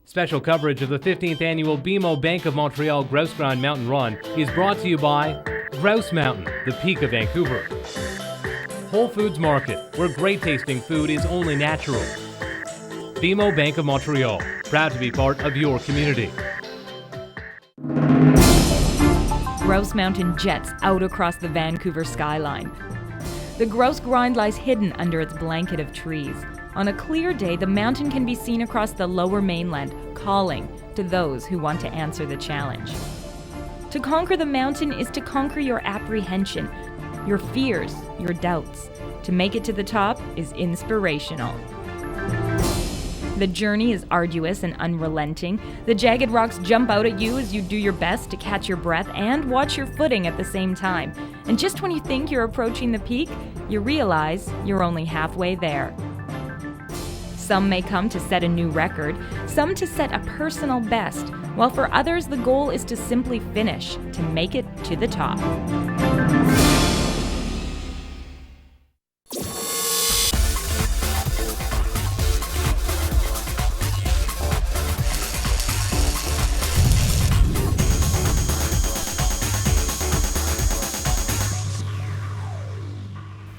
Special coverage of the 15th annual BMO Bank of Montreal Grouse Grind Mountain Run is brought to you by Grouse Mountain, the peak of Vancouver. Whole Foods Market, where great tasting food is only natural. BMO Bank of Montreal, proud to be part of your community. Grouse Mountain jets out across the Vancouver skyline. The Grouse Grind lies hidden under its blanket of trees. On a clear day, the mountain can be seen across the lower mainland, calling to those who want to answer the challenge. To conquer the mountain is to conquer your apprehension, your fears, your doubts. To make it to the top is inspirational. The journey is arduous and unrelenting. The jagged rocks jump out at you as you do your best to catch your breath and watch your footing at the same time. And just when you think you're approaching the peak, you realize you're only halfway there. Some may come to set a new record, some to set a personal best, while for others the goal is to simply finish, to make it to the top.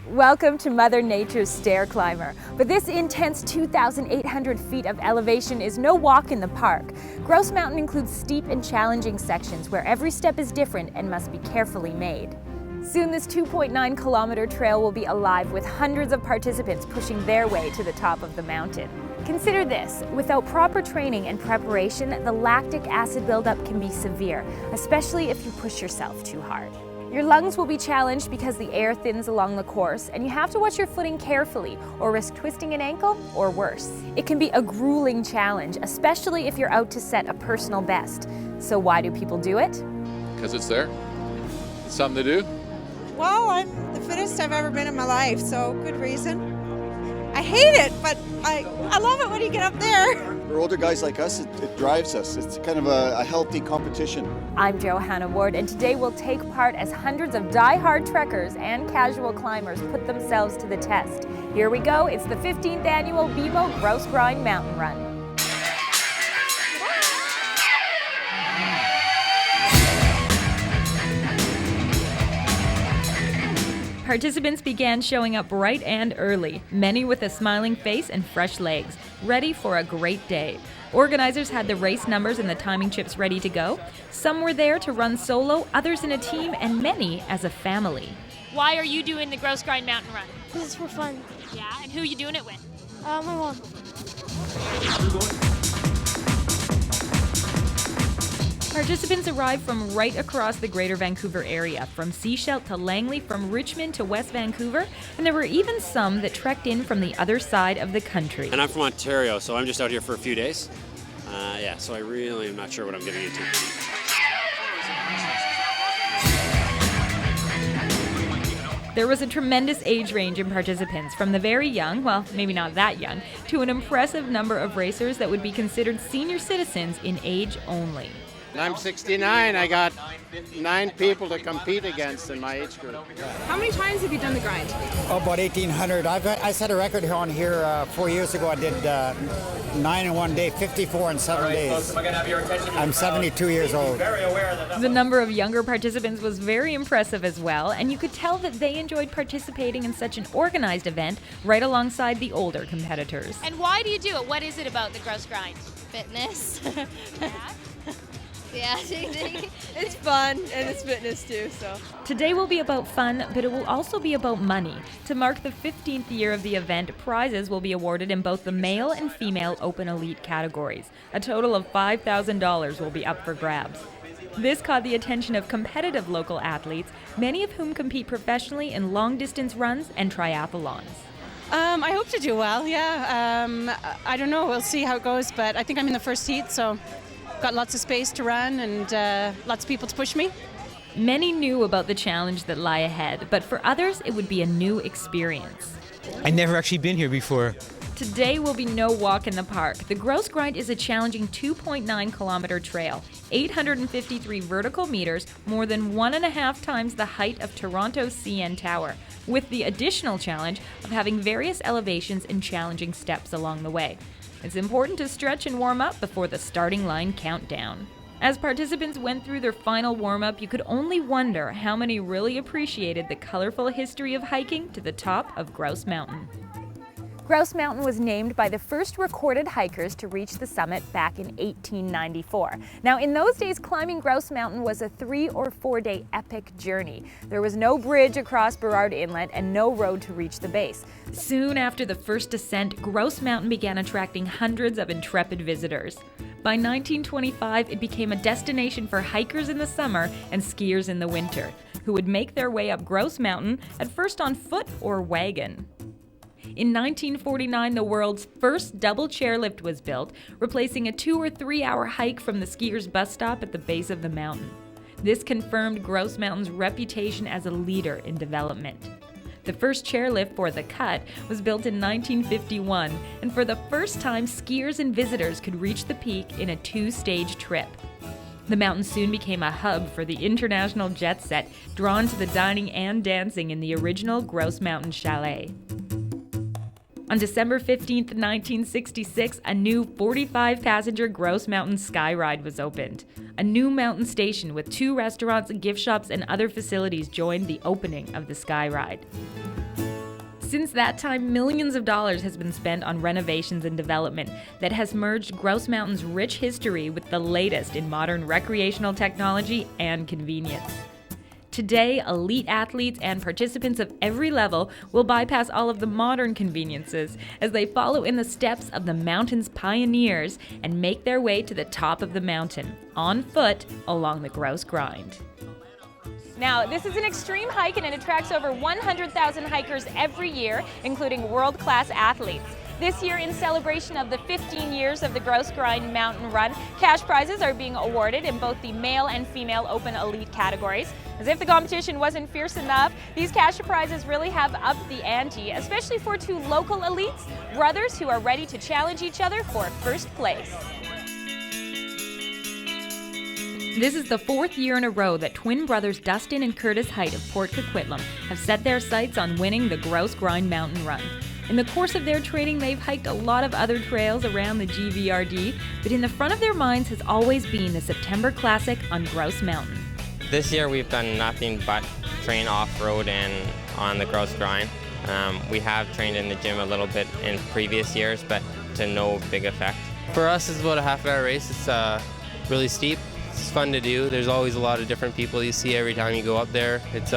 Welcome to Mother Nature's stair climber. But this intense 2,800 feet of elevation is no walk in the park. Grouse Mountain includes steep and challenging sections where every step is different and must be carefully made. Soon this 2.9 kilometer trail will be alive with hundreds of participants pushing their way to the top of the mountain. Consider this, without proper training and preparation, the lactic acid buildup can be severe, especially if you push yourself too hard. Your lungs will be challenged because the air thins along the course, and you have to watch your footing carefully or risk twisting an ankle or worse. It can be a grueling challenge, especially if you're out to set a personal best. So why do people do it? Because it's there. It's something to do. Well, I'm the fittest I've ever been in my life, so good reason. I hate it, but I love it when you get up there. For older guys like us, it drives us. It's kind of a healthy competition. I'm Johanna Ward, and today we'll take part as hundreds of die-hard trekkers and casual climbers put themselves to the test. Here we go, it's the 15th annual BMO Grouse Grind Mountain Run. Participants began showing up bright and early, many with a smiling face and fresh legs, ready for a great day. Organizers had the race numbers and the timing chips ready to go. Some were there to run solo, others in a team, and many as a family. Why are you doing the Grouse Grind Mountain Run? This is for fun. Yeah, and who are you doing it with? My mom. Participants arrived from right across the Greater Vancouver area, from Sechelt to Langley, from Richmond to West Vancouver, and there were even some that trekked in from the other side of the country. And I'm from Ontario, so I'm just out here for a few days. So I really am not sure what I'm getting into. There was a tremendous age range in participants, from the very young, well, maybe not that young, to an impressive number of racers that would be considered senior citizens in age only. I'm 69. I got 9 people to compete against in my age group. How many times have you done the grind? About 1,800. I set a record on here 4 years ago. I did 9 in one day, 54 in 7 days. I'm 72 years old. The number of younger participants was very impressive as well, and you could tell that they enjoyed participating in such an organized event right alongside the older competitors. And why do you do it? What is it about the Grouse Grind? Fitness. Yeah. Yeah, it's fun and it's fitness too, so. Today will be about fun, but it will also be about money. To mark the 15th year of the event, prizes will be awarded in both the male and female Open Elite categories. A total of $5,000 will be up for grabs. This caught the attention of competitive local athletes, many of whom compete professionally in long-distance runs and triathlons. I hope to do well, yeah. I don't know, we'll see how it goes, but I think I'm in the first heat, so got lots of space to run and lots of people to push me. Many knew about the challenge that lie ahead, but for others it would be a new experience. I've never actually been here before. Today will be no walk in the park. The Grouse Grind is a challenging 2.9 kilometer trail, 853 vertical meters, more than 1.5 times the height of Toronto's CN Tower, with the additional challenge of having various elevations and challenging steps along the way. It's important to stretch and warm up before the starting line countdown. As participants went through their final warm-up, you could only wonder how many really appreciated the colorful history of hiking to the top of Grouse Mountain. Grouse Mountain was named by the first recorded hikers to reach the summit back in 1894. Now, in those days, climbing Grouse Mountain was a 3 or 4 day epic journey. There was no bridge across Burrard Inlet and no road to reach the base. Soon after the first descent, Grouse Mountain began attracting hundreds of intrepid visitors. By 1925, it became a destination for hikers in the summer and skiers in the winter, who would make their way up Grouse Mountain, at first on foot or wagon. In 1949, the world's first double chairlift was built, replacing a 2 or 3 hour hike from the skiers' bus stop at the base of the mountain. This confirmed Grouse Mountain's reputation as a leader in development. The first chairlift for The Cut was built in 1951, and for the first time, skiers and visitors could reach the peak in a 2-stage trip. The mountain soon became a hub for the international jet set, drawn to the dining and dancing in the original Grouse Mountain Chalet. On December 15, 1966, a new 45-passenger Grouse Mountain Sky Ride was opened. A new mountain station with 2 restaurants, gift shops, and other facilities joined the opening of the Sky Ride. Since that time, millions of dollars has been spent on renovations and development that has merged Grouse Mountain's rich history with the latest in modern recreational technology and convenience. Today, elite athletes and participants of every level will bypass all of the modern conveniences as they follow in the steps of the mountain's pioneers and make their way to the top of the mountain, on foot, along the Grouse Grind. Now, this is an extreme hike and it attracts over 100,000 hikers every year, including world-class athletes. This year, in celebration of the 15 years of the Grouse Grind Mountain Run, cash prizes are being awarded in both the male and female open elite categories. As if the competition wasn't fierce enough, these cash prizes really have upped the ante, especially for 2 local elites, brothers who are ready to challenge each other for first place. This is the 4th year in a row that twin brothers Dustin and Curtis Height of Port Coquitlam have set their sights on winning the Grouse Grind Mountain Run. In the course of their training, they've hiked a lot of other trails around the GVRD, but in the front of their minds has always been the September Classic on Grouse Mountain. This year we've done nothing but train off-road and on the Grouse Grind. We have trained in the gym a little bit in previous years, but to no big effect. For us, it's about a half-hour race. It's really steep. It's fun to do. There's always a lot of different people you see every time you go up there. It's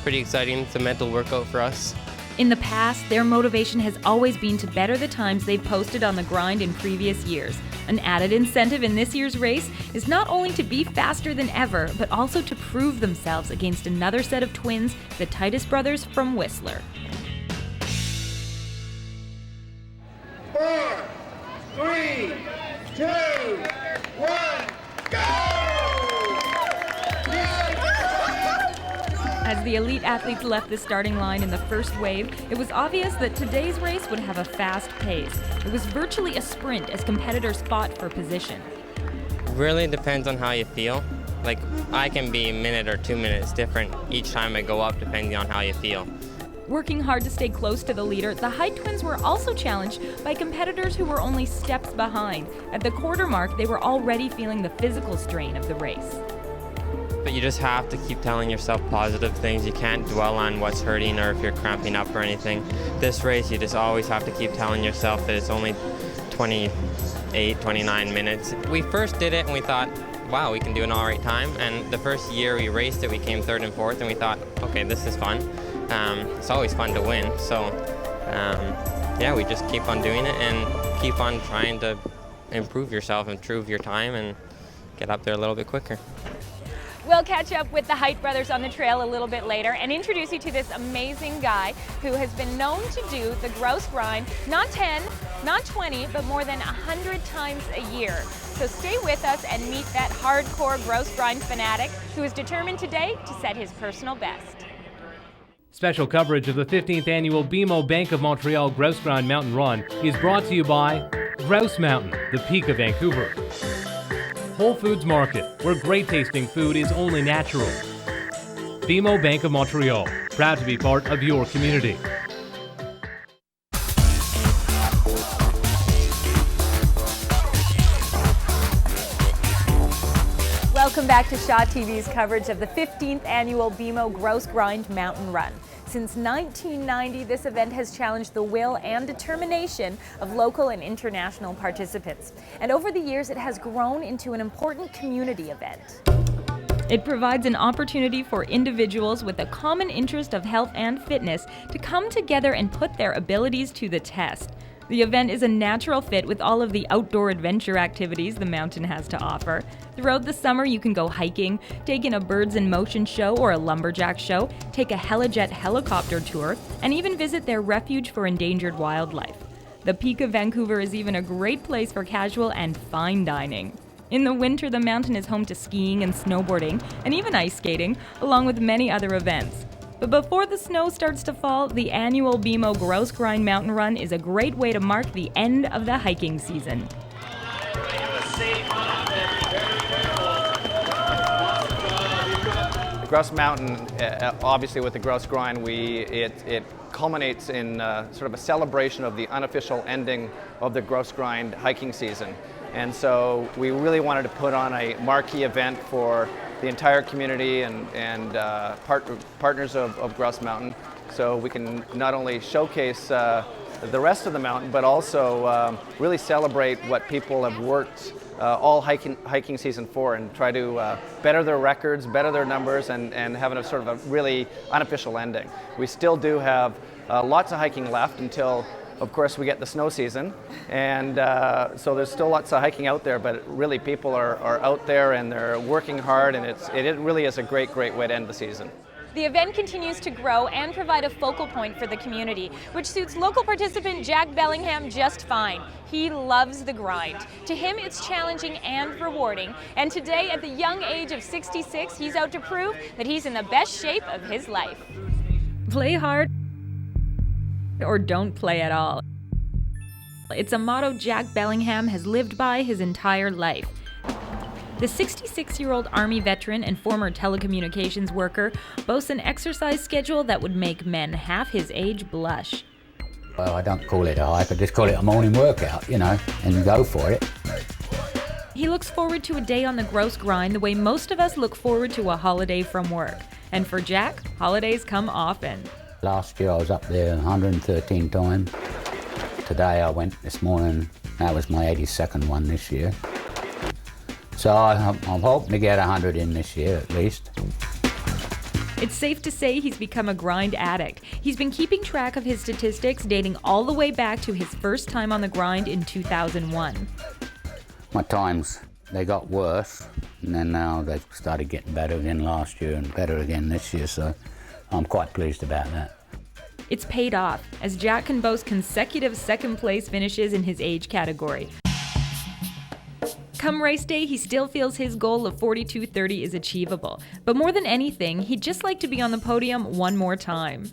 pretty exciting. It's a mental workout for us. In the past, their motivation has always been to better the times they've posted on the grind in previous years. An added incentive in this year's race is not only to be faster than ever, but also to prove themselves against another set of twins, the Titus brothers from Whistler. 4, 3, 2, 1, go! As the elite athletes left the starting line in the first wave, it was obvious that today's race would have a fast pace. It was virtually a sprint as competitors fought for position. Really depends on how you feel. Like, I can be a minute or 2 minutes different each time I go up, depending on how you feel. Working hard to stay close to the leader, the Height twins were also challenged by competitors who were only steps behind. At the quarter mark, they were already feeling the physical strain of the race. But you just have to keep telling yourself positive things. You can't dwell on what's hurting or if you're cramping up or anything. This race, you just always have to keep telling yourself that it's only 28, 29 minutes. We first did it and we thought, wow, we can do an all right time. And the first year we raced it, we came 3rd and 4th, and we thought, okay, this is fun. It's always fun to win. So, yeah, we just keep on doing it and keep on trying to improve yourself, improve your time, and get up there a little bit quicker. We'll catch up with the Height brothers on the trail a little bit later and introduce you to this amazing guy who has been known to do the Grouse Grind not 10, not 20, but more than 100 times a year. So stay with us and meet that hardcore Grouse Grind fanatic who is determined today to set his personal best. Special coverage of the 15th annual BMO Bank of Montreal Grouse Grind Mountain Run is brought to you by Grouse Mountain, the peak of Vancouver. Whole Foods Market, where great tasting food is only natural. BMO Bank of Montreal, proud to be part of your community. Welcome back to Shaw TV's coverage of the 15th annual BMO Grouse Grind Mountain Run. Since 1990, this event has challenged the will and determination of local and international participants. And over the years, it has grown into an important community event. It provides an opportunity for individuals with a common interest of health and fitness to come together and put their abilities to the test. The event is a natural fit with all of the outdoor adventure activities the mountain has to offer. Throughout the summer, you can go hiking, take in a birds in motion show or a lumberjack show, take a helijet helicopter tour, and even visit their refuge for endangered wildlife. The Peak of Vancouver is even a great place for casual and fine dining. In the winter, the mountain is home to skiing and snowboarding, and even ice skating, along with many other events. But before the snow starts to fall, the annual BMO Grouse Grind Mountain Run is a great way to mark the end of the hiking season. The Grouse Mountain, obviously with the Grouse Grind, it culminates in sort of a celebration of the unofficial ending of the Grouse Grind hiking season. And so we really wanted to put on a marquee event for the entire community and partners of Grouse Mountain, so we can not only showcase the rest of the mountain, but also really celebrate what people have worked all hiking season for, and try to better their records, better their numbers, and have a sort of a really unofficial ending. We still do have lots of hiking left until, of course, we get the snow season, and so there's still lots of hiking out there, but really people are out there and they're working hard, and it really is a great way to end the season. The event continues to grow and provide a focal point for the community, which suits local participant Jack Bellingham just fine. He loves the grind. To him, it's challenging and rewarding, and today, at the young age of 66, he's out to prove that he's in the best shape of his life. Play hard or don't play at all. It's a motto Jack Bellingham has lived by his entire life. The 66-year-old Army veteran and former telecommunications worker boasts an exercise schedule that would make men half his age blush. Well, I don't call it a hike, I just call it a morning workout, and go for it. He looks forward to a day on the Grouse Grind the way most of us look forward to a holiday from work. And for Jack, holidays come often. Last year I was up there 113 times. Today I went this morning, that was my 82nd one this year. So I'm hoping to get 100 in this year at least. It's safe to say he's become a grind addict. He's been keeping track of his statistics dating all the way back to his first time on the grind in 2001. My times, they got worse, and then now they've started getting better again last year and better again this year, so I'm quite pleased about that. It's paid off, as Jack can boast consecutive second-place finishes in his age category. Come race day, he still feels his goal of 42:30 is achievable. But more than anything, he'd just like to be on the podium one more time.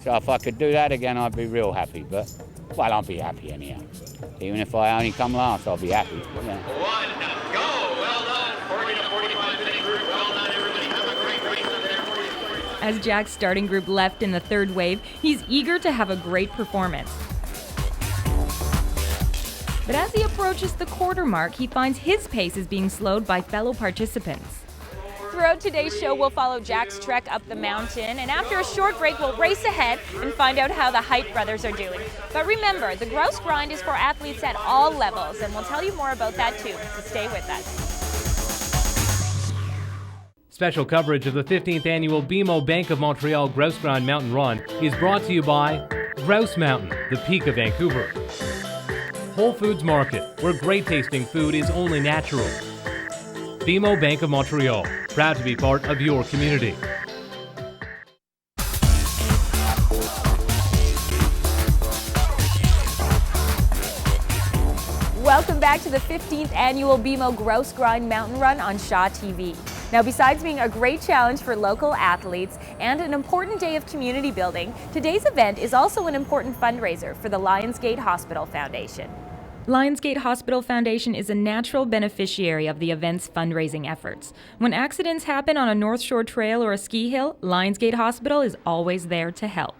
So if I could do that again, I'd be real happy, but, well, I'll be happy anyhow. Even if I only come last, I'll be happy. Yeah. One, go! Well done. 40 to 45 minute group. Well done, everybody. Have a great race up there. As Jack's starting group left in the third wave, he's eager to have a great performance. But as he approaches the quarter mark, he finds his pace is being slowed by fellow participants. Throughout today's show, we'll follow Jack's trek up the mountain, and after a short break, we'll race ahead and find out how the Height brothers are doing. But remember, the Grouse Grind is for athletes at all levels, and we'll tell you more about that too, so stay with us. Special coverage of the 15th annual BMO Bank of Montreal Grouse Grind Mountain Run is brought to you by Grouse Mountain, the Peak of Vancouver. Whole Foods Market, where great tasting food is only natural. BMO Bank of Montreal, proud to be part of your community. Welcome back to the 15th annual BMO Grouse Grind Mountain Run on Shaw TV. Now, besides being a great challenge for local athletes and an important day of community building, today's event is also an important fundraiser for the Lionsgate Hospital Foundation. Lionsgate Hospital Foundation is a natural beneficiary of the event's fundraising efforts. When accidents happen on a North Shore trail or a ski hill, Lionsgate Hospital is always there to help.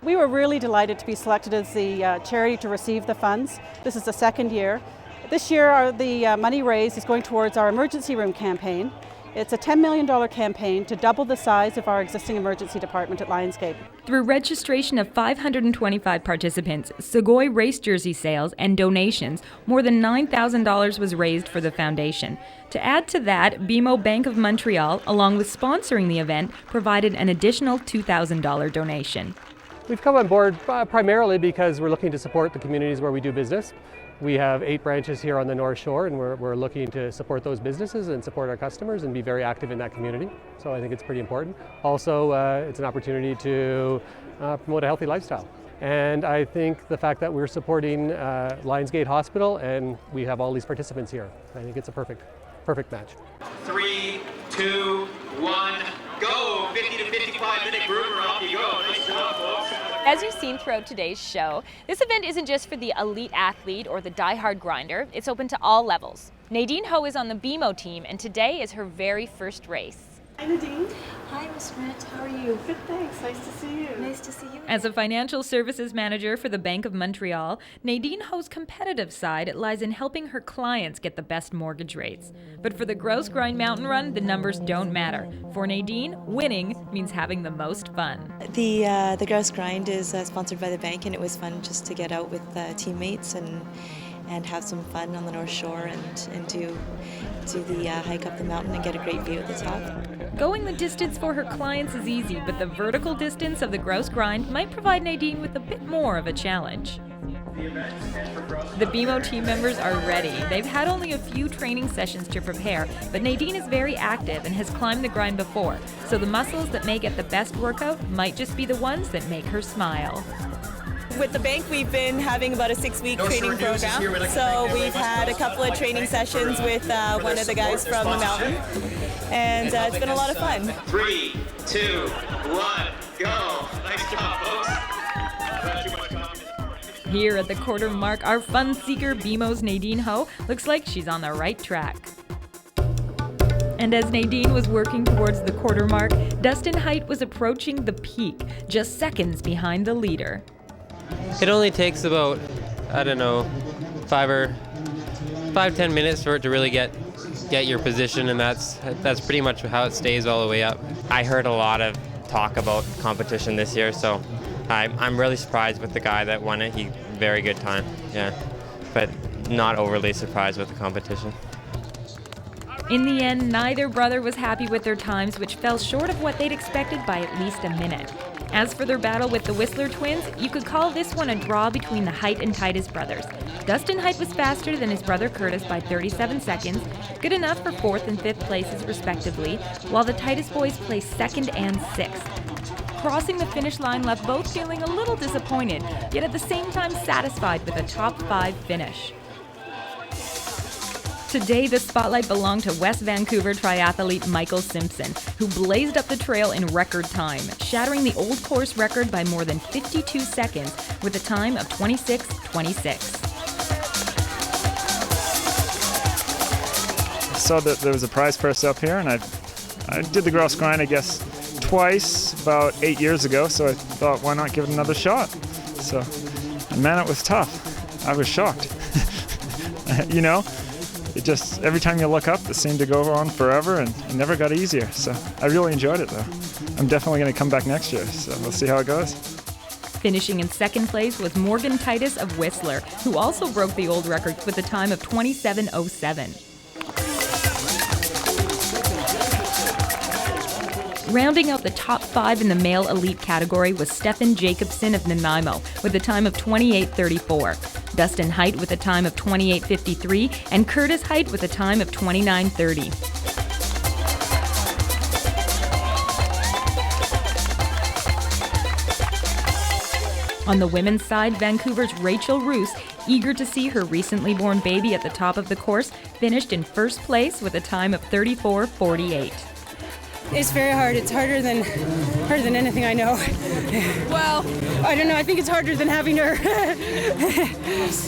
We were really delighted to be selected as the charity to receive the funds. This is the second year. This year the money raised is going towards our emergency room campaign, It's a $10 million campaign to double the size of our existing emergency department at Lionsgate. Through registration of 525 participants, Segoy race jersey sales, and donations, more than $9,000 was raised for the foundation. To add to that, BMO Bank of Montreal, along with sponsoring the event, provided an additional $2,000 donation. We've come on board primarily because we're looking to support the communities where we do business. We have 8 branches here on the North Shore, and we're looking to support those businesses and support our customers and be very active in that community. So I think it's pretty important. Also, it's an opportunity to promote a healthy lifestyle. And I think the fact that we're supporting Lionsgate Hospital and we have all these participants here, I think it's a perfect match. 3, 2, 1, go! 50 to 55 minute group, off you go. Nice job, folks. As you've seen throughout today's show, this event isn't just for the elite athlete or the die-hard grinder, it's open to all levels. Nadine Ho is on the BMO team, and today is her very first race. Hi, Nadine. Hi, Miss Grant. How are you? Good, thanks. Nice to see you. Nice to see you. As a financial services manager for the Bank of Montreal, Nadine Ho's competitive side lies in helping her clients get the best mortgage rates. But for the Grouse Grind Mountain Run, the numbers don't matter. For Nadine, winning means having the most fun. The Grouse Grind is sponsored by the bank, and it was fun just to get out with teammates and have some fun on the North Shore and do the hike up the mountain and get a great view at the top. Going the distance for her clients is easy, but the vertical distance of the Grouse Grind might provide Nadine with a bit more of a challenge. The BMO team members are ready. They've had only a few training sessions to prepare, but Nadine is very active and has climbed the grind before, so the muscles that make it the best workout might just be the ones that make her smile. With the bank, we've been having about a 6-week training program. So we've had a couple of training sessions with one of the guys from the mountain, and it's been a lot of fun. 3, 2, 1, go! Nice job, folks. Here at the quarter mark, our fun seeker BMO's Nadine Ho looks like she's on the right track. And as Nadine was working towards the quarter mark, Dustin Height was approaching the peak, just seconds behind the leader. It only takes about, I don't know, 5-10 minutes for it to really get your position, and that's pretty much how it stays all the way up. I heard a lot of talk about competition this year, so I'm really surprised with the guy that won it. He very good time, yeah, but not overly surprised with the competition. In the end, neither brother was happy with their times, which fell short of what they'd expected by at least a minute. As for their battle with the Whistler twins, you could call this one a draw between the Height and Titus brothers. Dustin Height was faster than his brother Curtis by 37 seconds, good enough for 4th and 5th places respectively, while the Titus boys placed 2nd and 6th. Crossing the finish line left both feeling a little disappointed, yet at the same time satisfied with a top 5 finish. Today, the spotlight belonged to West Vancouver triathlete Michael Simpson, who blazed up the trail in record time, shattering the old course record by more than 52 seconds with a time of 26:26. I saw that there was a prize purse up here, and I did the Grouse Grind, I guess, twice about 8 years ago, so I thought, why not give it another shot? So, and man, it was tough. I was shocked. You know? It just, every time you look up, it seemed to go on forever, and it never got easier. So I really enjoyed it, though. I'm definitely going to come back next year, so we'll see how it goes. Finishing in 2nd place was Morgan Titus of Whistler, who also broke the old record with a time of 27:07. Rounding out the top 5 in the male elite category was Stefan Jacobson of Nanaimo with a time of 28:34. Dustin Height with a time of 28:53, and Curtis Height with a time of 29:30. On the women's side, Vancouver's Rachel Roos, eager to see her recently born baby at the top of the course, finished in 1st place with a time of 34:48. It's very hard. It's harder than anything I know. Well, I don't know. I think it's harder than having her.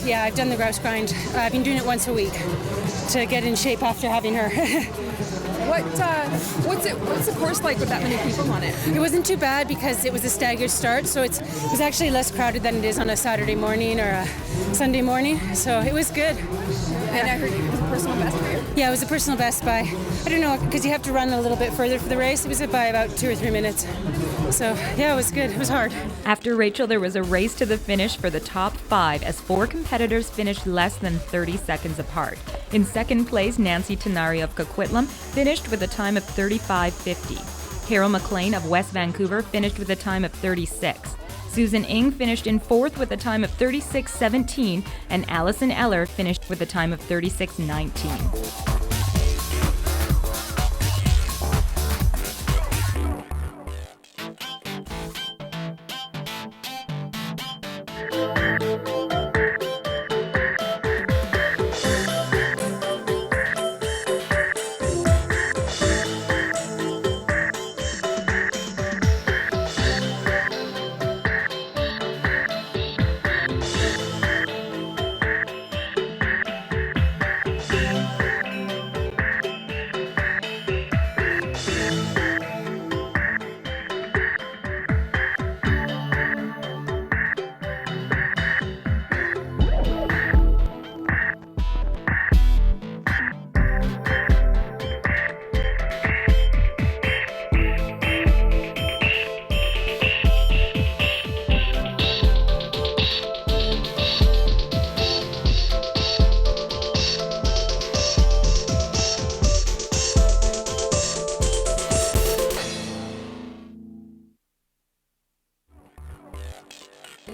Yeah, I've done the Grouse Grind. I've been doing it once a week to get in shape after having her. What's the course like with that many people on it? It wasn't too bad because it was a staggered start, so it was actually less crowded than it is on a Saturday morning or a Sunday morning, so it was good. And I heard it was a personal best for you? Yeah, it was a personal best by, I don't know, because you have to run a little bit further for the race. It was by about 2 or 3 minutes. So, yeah, it was good. It was hard. After Rachel, there was a race to the finish for the top 5 as 4 competitors finished less than 30 seconds apart. In second place, Nancy Tenari of Coquitlam finished with a time of 35:50. Carol McLean of West Vancouver finished with a time of 36. Susan Ng finished in 4th with a time of 36:17, and Allison Eller finished with a time of 36:19.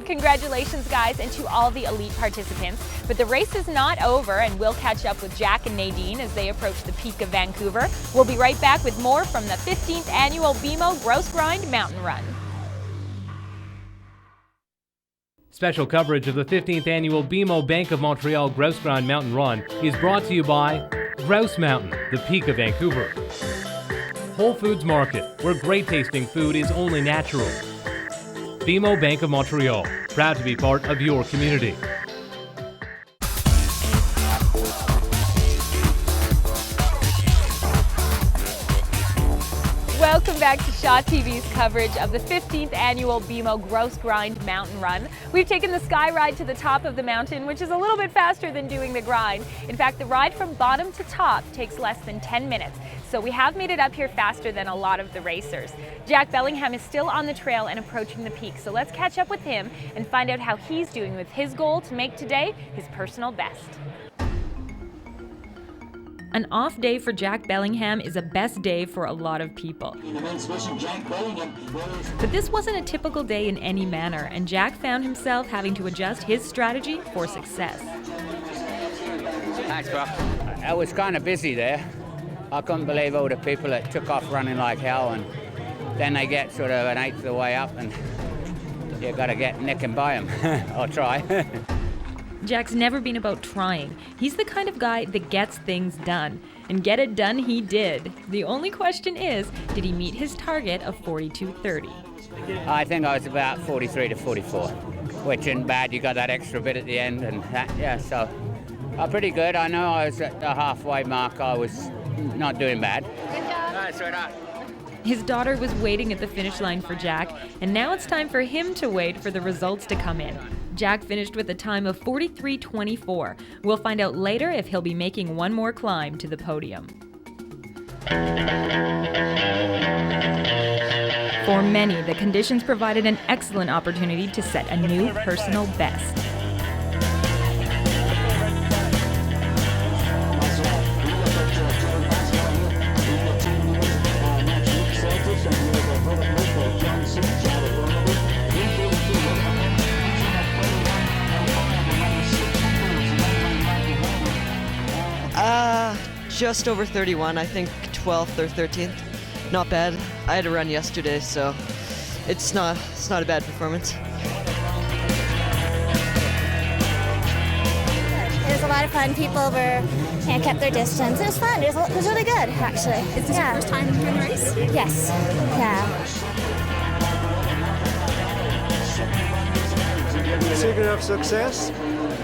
Congratulations, guys, and to all the elite participants. But the race is not over, and we'll catch up with Jack and Nadine as they approach the peak of Vancouver. We'll be right back with more from the 15th annual BMO Grouse Grind Mountain Run. Special coverage of the 15th annual BMO Bank of Montreal Grouse Grind Mountain Run is brought to you by Grouse Mountain, the peak of Vancouver. Whole Foods Market, where great tasting food is only natural. BMO Bank of Montreal, proud to be part of your community. Welcome back to Shaw TV's coverage of the 15th annual BMO Grouse Grind Mountain Run. We've taken the sky ride to the top of the mountain, which is a little bit faster than doing the grind. In fact, the ride from bottom to top takes less than 10 minutes. So we have made it up here faster than a lot of the racers. Jack Bellingham is still on the trail and approaching the peak. So let's catch up with him and find out how he's doing with his goal to make today his personal best. An off day for Jack Bellingham is a best day for a lot of people. But this wasn't a typical day in any manner, and Jack found himself having to adjust his strategy for success. Thanks, bro. I was kind of busy there. I couldn't believe all the people that took off running like hell, and then they get sort of an eighth of the way up, and you've got to get nick and by them. I'll try. Jack's never been about trying. He's the kind of guy that gets things done. And get it done he did. The only question is, did he meet his target of 42:30? I think I was about 43 to 44, which isn't bad. You got that extra bit at the end, and that, yeah, so pretty good. I know I was at the halfway mark. I was not doing bad. Good job. Nice, right on. His daughter was waiting at the finish line for Jack, and now it's time for him to wait for the results to come in. Jack finished with a time of 43:24. We'll find out later if he'll be making one more climb to the podium. For many, the conditions provided an excellent opportunity to set a new personal best. Just over 31, I think 12th or 13th. Not bad. I had to run yesterday, so it's not a bad performance. It was a lot of fun. People kept their distance. It was fun. It was really good, actually. Is this your first time doing the race? Yes. Yeah. Secret of success?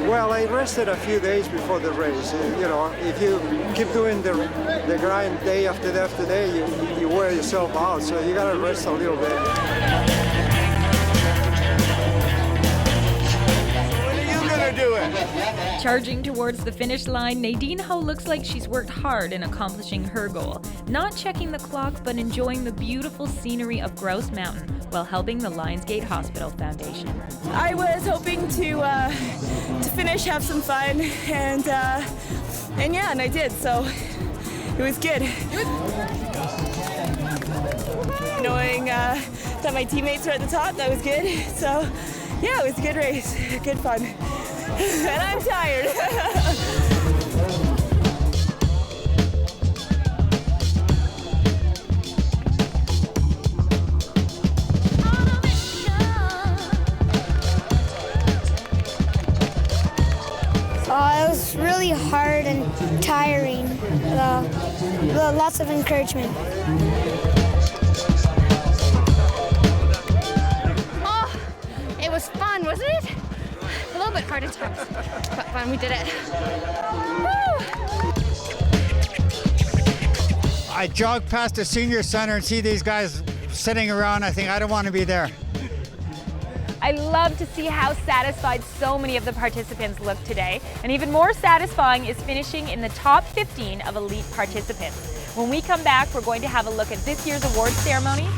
Well, I rested a few days before the race. You know, if you keep doing the grind day after day after day, you wear yourself out. So you gotta rest a little bit. When are you gonna do it? Charging towards the finish line, Nadine Ho looks like she's worked hard in accomplishing her goal. Not checking the clock, but enjoying the beautiful scenery of Grouse Mountain while helping the Lionsgate Hospital Foundation. I was hoping to finish, have some fun, and yeah, and I did. So it was good. Knowing that my teammates were at the top, that was good. So yeah, it was a good race, good fun, and I'm tired. It was really hard and tiring. Lots of encouragement. Oh, it was fun, wasn't it? A little bit hard at times, but fun. We did it. Woo! I jogged past the senior center and see these guys sitting around. I think I don't want to be there. I love to see how satisfied so many of the participants look today. And even more satisfying is finishing in the top 15 of elite participants. When we come back, we're going to have a look at this year's awards ceremony.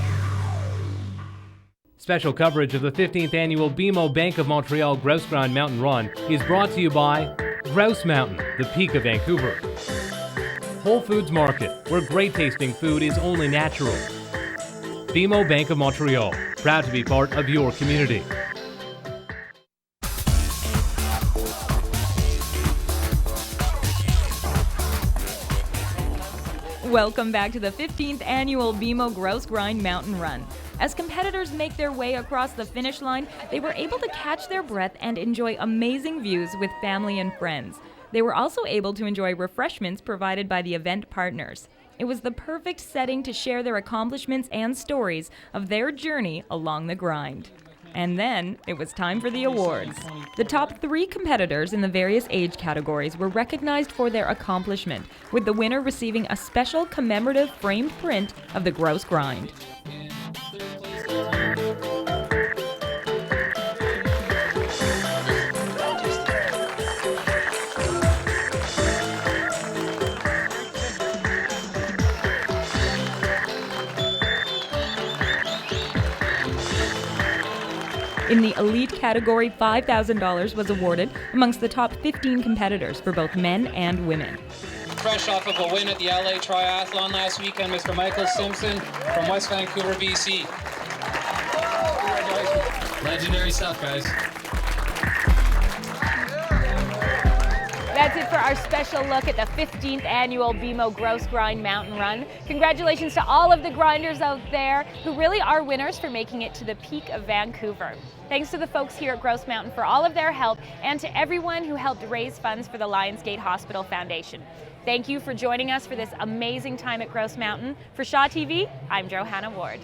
Special coverage of the 15th annual BMO Bank of Montreal Grouse Grind Mountain Run is brought to you by Grouse Mountain, the peak of Vancouver. Whole Foods Market, where great tasting food is only natural. BMO Bank of Montreal, proud to be part of your community. Welcome back to the 15th annual BMO Grouse Grind Mountain Run. As competitors make their way across the finish line, they were able to catch their breath and enjoy amazing views with family and friends. They were also able to enjoy refreshments provided by the event partners. It was the perfect setting to share their accomplishments and stories of their journey along the grind. And then it was time for the awards. The top 3 competitors in the various age categories were recognized for their accomplishment, with the winner receiving a special commemorative framed print of the Grouse Grind. In the elite category, $5,000 was awarded amongst the top 15 competitors for both men and women. Fresh off of a win at the LA Triathlon last weekend, Mr. Michael Simpson from West Vancouver, BC. Legendary stuff, guys. That's it for our special look at the 15th annual BMO Grouse Grind Mountain Run. Congratulations to all of the grinders out there who really are winners for making it to the peak of Vancouver. Thanks to the folks here at Grouse Mountain for all of their help, and to everyone who helped raise funds for the Lionsgate Hospital Foundation. Thank you for joining us for this amazing time at Grouse Mountain. For Shaw TV, I'm Johanna Ward.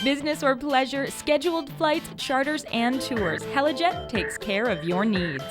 Business or pleasure, scheduled flights, charters, and tours, Helijet takes care of your needs.